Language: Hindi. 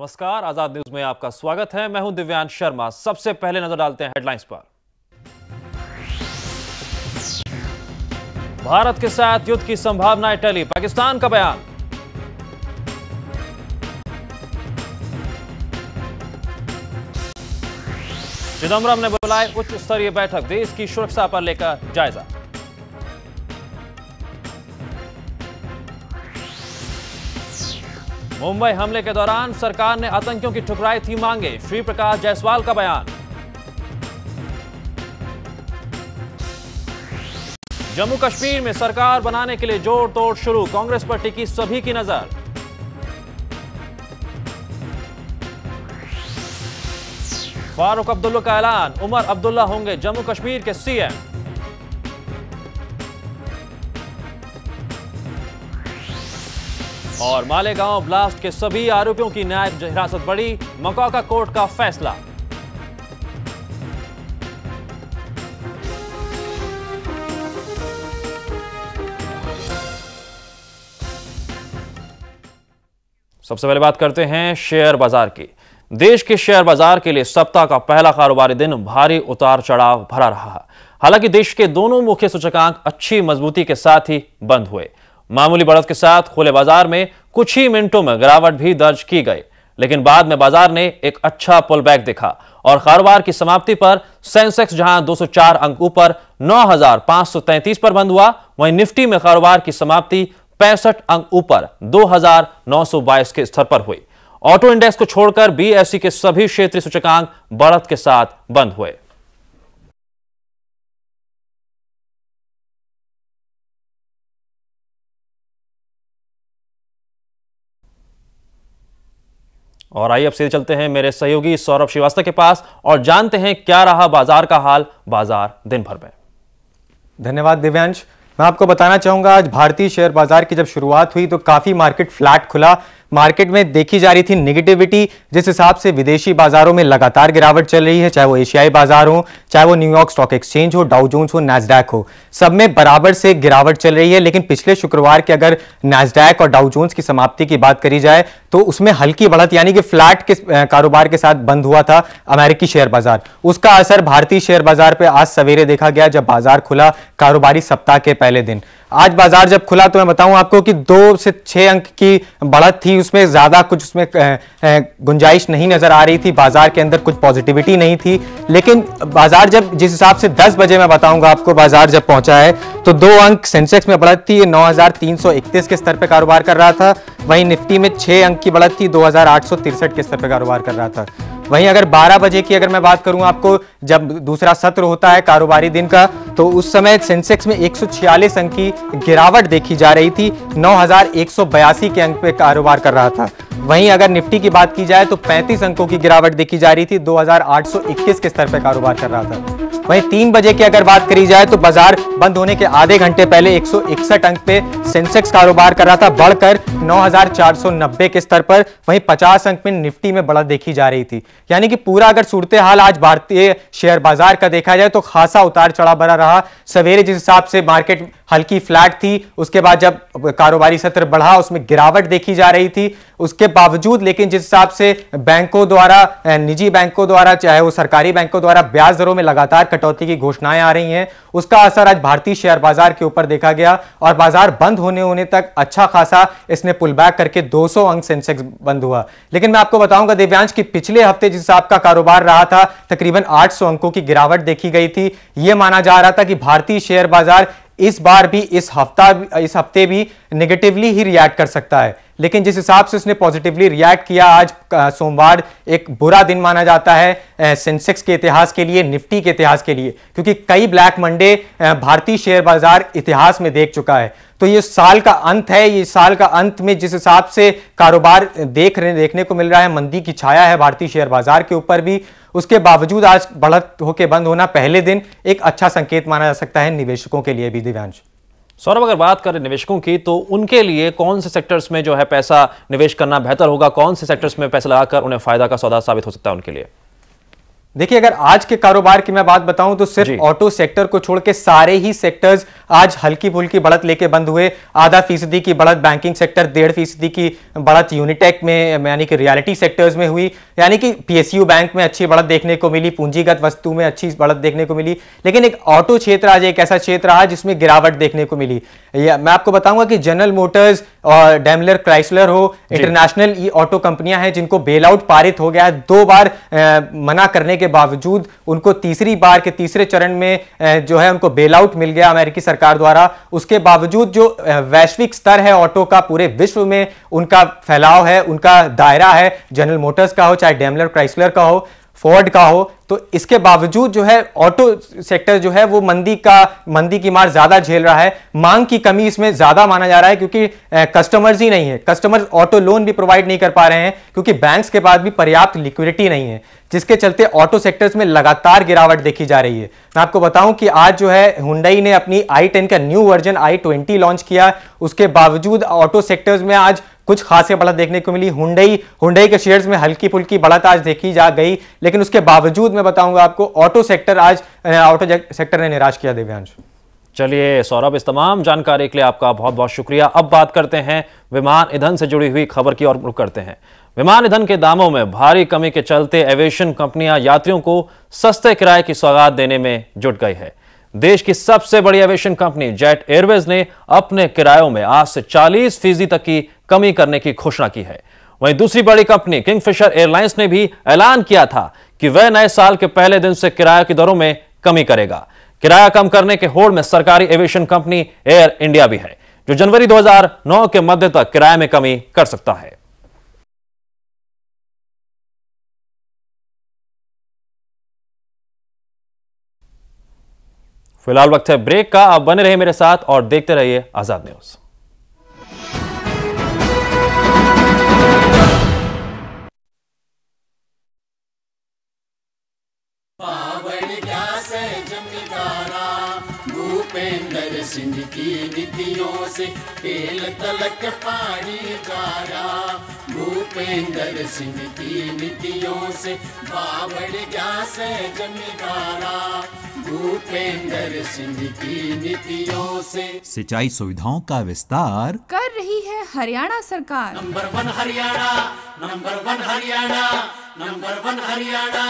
नमस्कार, आजाद न्यूज में आपका स्वागत है। मैं हूं दिव्यांश शर्मा। सबसे पहले नजर डालते हैं हेडलाइंस पर। भारत के साथ युद्ध की संभावनाएं टली, पाकिस्तान का बयान। चिदंबरम ने बुलाए उच्च स्तरीय बैठक, देश की सुरक्षा पर लेकर जायजा। मुंबई हमले के दौरान सरकार ने आतंकियों की ठुकराई थी मांगे, श्री प्रकाश जायसवाल का बयान। जम्मू कश्मीर में सरकार बनाने के लिए जोड़ तोड़ शुरू, कांग्रेस पर टिकी सभी की नजर। फारूक अब्दुल्ला का ऐलान, उमर अब्दुल्ला होंगे जम्मू कश्मीर के सीएम। और मालेगांव ब्लास्ट के सभी आरोपियों की न्यायिक हिरासत बढ़ी, मकौका कोर्ट का फैसला। सबसे पहले बात करते हैं शेयर बाजार की। देश के शेयर बाजार के लिए सप्ताह का पहला कारोबारी दिन भारी उतार चढ़ाव भरा रहा। हालांकि देश के दोनों मुख्य सूचकांक अच्छी मजबूती के साथ ही बंद हुए। मामूली बढ़त के साथ खुले बाजार में कुछ ही मिनटों में गिरावट भी दर्ज की गई, लेकिन बाद में बाजार ने एक अच्छा पुल बैक दिखा और कारोबार की समाप्ति पर सेंसेक्स जहां 204 अंक ऊपर 9,533 पर बंद हुआ, वहीं निफ्टी में कारोबार की समाप्ति 65 अंक ऊपर 2,922 के स्तर पर हुई। ऑटो इंडेक्स को छोड़कर बीएसई के सभी क्षेत्रीय सूचकांक बढ़त के साथ बंद हुए। और आइए अब सीधे चलते हैं मेरे सहयोगी सौरभ श्रीवास्तव के पास और जानते हैं क्या रहा बाजार का हाल बाजार दिन भर में। धन्यवाद दिव्यांश। मैं आपको बताना चाहूंगा, आज भारतीय शेयर बाजार की जब शुरुआत हुई तो काफी मार्केट फ्लैट खुला। मार्केट में देखी जा रही थी नेगेटिविटी, जिस हिसाब से विदेशी बाजारों में लगातार गिरावट चल रही है, चाहे वो एशियाई बाजार हो, चाहे वो न्यूयॉर्क स्टॉक एक्सचेंज हो, डाउ जोन्स हो, नैस्डैक हो, सब में बराबर से गिरावट चल रही है। लेकिन पिछले शुक्रवार के अगर नैस्डैक और डाउ जोन्स की समाप्ति की बात करी जाए तो उसमें हल्की बढ़त यानी कि फ्लैट के कारोबार के साथ बंद हुआ था अमेरिकी शेयर बाजार। उसका असर भारतीय शेयर बाजार पर आज सवेरे देखा गया जब बाजार खुला कारोबारी सप्ताह के पहले दिन। आज बाजार जब खुला तो मैं बताऊं आपको कि 2 से 6 अंक की बढ़त थी, उसमें ज्यादा कुछ उसमें गुंजाइश नहीं नजर आ रही थी, बाजार के अंदर कुछ पॉजिटिविटी नहीं थी। लेकिन बाजार जब जिस हिसाब से 10 बजे मैं बताऊंगा आपको बाजार जब पहुंचा है तो 2 अंक सेंसेक्स में बढ़त थी, 9,331 के स्तर पर कारोबार कर रहा था। वहीं निफ्टी में 6 अंक की बढ़त थी, 2,863 के स्तर पर कारोबार कर रहा था। वहीं अगर 12 बजे की अगर मैं बात करूं आपको, जब दूसरा सत्र होता है कारोबारी दिन का, तो उस समय सेंसेक्स में 146 अंक की गिरावट देखी जा रही थी, 9,182 के अंक पे कारोबार कर रहा था। वहीं अगर निफ्टी की बात की जाए तो 35 अंकों की गिरावट देखी जा रही थी, 2,821 के स्तर पर कारोबार कर रहा था। वहीं 3 बजे की अगर बात करी जाए तो बाजार बंद होने के आधे घंटे पहले 161 अंक पे सेंसेक्स कारोबार कर रहा था, बढ़कर 9,490 के स्तर पर। वहीं 50 अंक में निफ्टी में बढ़त देखी जा रही थी। यानी कि पूरा अगर सूरत हाल आज भारतीय शेयर बाजार का देखा जाए तो खासा उतार चढ़ाव भरा रहा। सवेरे जिस हिसाब से मार्केट हल्की फ्लैट थी, उसके बाद जब कारोबारी सत्र बढ़ा उसमें गिरावट देखी जा रही थी। उसके बावजूद लेकिन जिस हिसाब से बैंकों द्वारा, निजी बैंकों द्वारा, चाहे वो सरकारी बैंकों द्वारा ब्याज दरों में लगातार कटौती की घोषणाएं आ रही हैं, उसका असर आज भारतीय शेयर बाजार के ऊपर देखा गया और बाजार बंद होने तक अच्छा खासा इसने पुल बैक करके 200 अंक सेंसेक्स बंद हुआ। लेकिन मैं आपको बताऊंगा दिव्यांश की पिछले हफ्ते जिस हिसाब का कारोबार रहा था, तकरीबन 800 अंकों की गिरावट देखी गई थी। यह माना जा रहा था कि भारतीय शेयर बाजार इस बार भी इस हफ्ते भी नेगेटिवली ही रिएक्ट कर सकता है। लेकिन जिस हिसाब से उसने पॉजिटिवली रिएक्ट किया, आज सोमवार एक बुरा दिन माना जाता है सेंसेक्स के इतिहास के लिए, निफ्टी के इतिहास के लिए, क्योंकि कई ब्लैक मंडे भारतीय शेयर बाजार इतिहास में देख चुका है। तो ये साल का अंत है, ये साल का अंत में जिस हिसाब से कारोबार देखने को मिल रहा है, मंदी की छाया है भारतीय शेयर बाजार के ऊपर भी, उसके बावजूद आज बढ़त होकर बंद होना पहले दिन एक अच्छा संकेत माना जा सकता है निवेशकों के लिए भी। दिव्यांश। सौरभ, अगर बात करें निवेशकों की तो उनके लिए कौन से सेक्टर्स में जो है पैसा निवेश करना बेहतर होगा, कौन से सेक्टर्स में पैसा लगाकर उन्हें फायदा का सौदा साबित हो सकता है उनके लिए? देखिए, अगर आज के कारोबार की मैं बात बताऊं तो सिर्फ ऑटो सेक्टर को छोड़ के सारे ही सेक्टर्स आज हल्की फुल्की बढ़त लेके बंद हुए। आधा फीसदी की बढ़त बैंकिंग सेक्टर, 1.5% की बढ़त यूनिटेक में यानी कि रियलिटी सेक्टर्स में हुई, यानी कि पीएसयू बैंक में अच्छी बढ़त देखने को मिली, पूंजीगत वस्तु में अच्छी बढ़त देखने को मिली। लेकिन एक ऑटो क्षेत्र आज एक ऐसा क्षेत्र आज जिसमें गिरावट देखने को मिली। मैं आपको बताऊंगा कि जनरल मोटर्स और डेमलर क्राइसलर हो, इंटरनेशनल ये ऑटो कंपनियां हैं जिनको बेल आउट पारित हो गया है। 2 बार मना करने के बावजूद उनको तीसरी बार के तीसरे चरण में जो है उनको बेल आउट मिल गया अमेरिकी सरकार द्वारा। उसके बावजूद जो वैश्विक स्तर है ऑटो का, पूरे विश्व में उनका फैलाव है, उनका दायरा है, जनरल मोटर्स का हो, चाहे डेमलर क्राइसलर का हो, फोर्ड का हो, तो इसके बावजूद जो है ऑटो सेक्टर जो है वो मंदी की मार ज्यादा झेल रहा है। मांग की कमी इसमें ज्यादा माना जा रहा है क्योंकि कस्टमर्स ही नहीं है। कस्टमर्स ऑटो लोन भी प्रोवाइड नहीं कर पा रहे हैं क्योंकि बैंक्स के पास भी पर्याप्त लिक्विडिटी नहीं है, जिसके चलते ऑटो सेक्टर्स में लगातार गिरावट देखी जा रही है। मैं आपको बताऊं कि आज जो है हुंडई ने अपनी i10 का न्यू वर्जन i20 लॉन्च किया, उसके बावजूद ऑटो सेक्टर्स में आज कुछ खासी बढ़त देखने को मिली। हुंडई के शेयर्स में हल्की फुल्की बढ़त आज देखी जा गई, लेकिन उसके बावजूद मैं बताऊंगा आपको ऑटो सेक्टर ने निराश किया। दिव्यांश, चलिए सौरभ, इस तमाम जानकारी के लिए आपका बहुत बहुत शुक्रिया। अब बात करते हैं विमान ईंधन से जुड़ी हुई खबर की ओर रुख करते हैं। विमान ईंधन के दामों में भारी कमी के चलते एविएशन कंपनियां यात्रियों को सस्ते किराए की सौगात देने में जुट गई है। देश की सबसे बड़ी एविएशन कंपनी जेट एयरवेज ने अपने किरायों में आज से 40% तक की कमी करने की घोषणा की है। वहीं दूसरी बड़ी कंपनी किंगफिशर एयरलाइंस ने भी ऐलान किया था कि वह नए साल के पहले दिन से किराए की दरों में कमी करेगा। किराया कम करने के होड़ में सरकारी एविएशन कंपनी एयर इंडिया भी है, जो जनवरी 2009 के मध्य तक किराए में कमी कर सकता है। फिलहाल वक्त है ब्रेक का। आप बने रहिए मेरे साथ और देखते रहिए आजाद न्यूज। भूपेंद्र सिंह की नीतियों से तेल तलक पानी गारा। भूपेंद्र सिंह की नीतियों से बावड़ गया से जमींदारा। भूपेंद्र सिंह की नीतियों से सिंचाई सुविधाओं का विस्तार कर रही है हरियाणा सरकार। Number 1 Haryana, number 1 Haryana, number 1 Haryana.